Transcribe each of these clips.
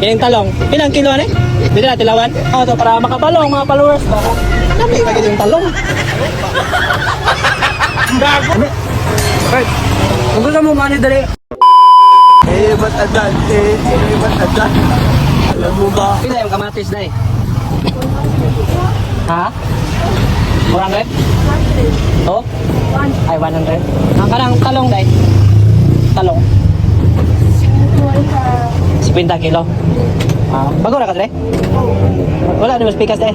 Kining talong. Pilang kilo ni? Dito na tilawan. Oh, to para makabalong mga followers ba. Dami lagi yung talong. Gago. Right. Kung gusto mo mani dali. Ba't adan? Ba't adan? Alam mo ba? Pila yung kamatis dai? Ha? 400? Oh? Ay, 100. Ang kanang talong dai? Talong. 50 kilo. Ah, bago na ka dre? Wala di mas pikas dai.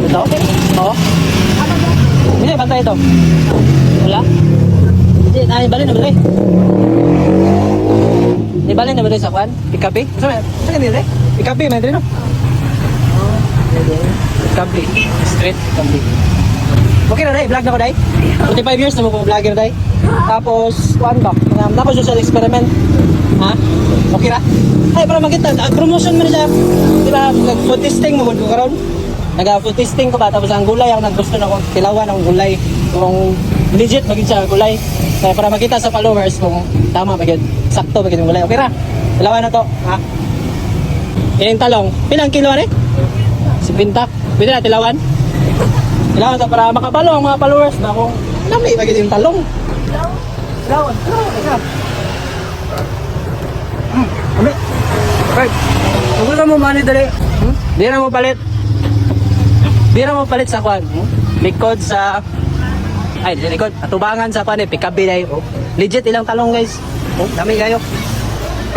Ito? Oo. Hindi, bantay ito. Wala? Hindi, ay, balin na ba dre? Di balin na ba dre sa kwan? Pikapi? Saan ka dre? Pikapi, may dre no? Pikapi. Straight pikapi. Okay na dai, vlog na ko dai. 45 years na mo kong vlogger dai. Tapos, kuan ba? Tapos social experiment. Ha? Okay ra? Ay, para makita, promotion man siya. Di ba, nag-food testing mo ko karon? Nag-food testing ko ba, tapos ang gulay, ang naggusto na akong tilawan ang gulay. Kung legit, maging siya gulay. Kaya para makita sa followers kung tama, maging sakto, maging gulay. Okay ra? Tilawan na to, ha? Ining talong, pilang kilo ni? 50. Pwede na tilawan? Tilawan to para makabalo ang mga followers na kung nami, maging yung talong. Tilawan, tilawan. Right. Kung gusto mo mani dali. Di na mo palit. Di na mo palit sa kwan. Likod sa... Ay, di likod. Atubangan sa kwan eh. Pikabi na yun. Legit ilang talong guys. Oh, dami kayo.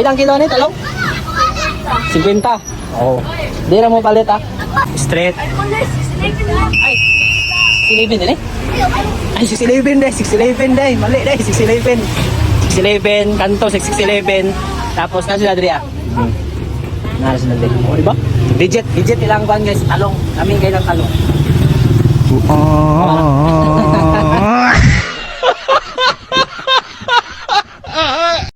Ilang kilo ni talong? 50. Oh. Di na mo palit ah. Straight. Ay, 611 din eh. Ay, 611 day. 611 day. Mali day. 611. 611. Kanto 611. Tapos na sila diri ah. Nara sila diri. O diba? Legit ilang kwan guys. Talong. Kaming kayo ng talong.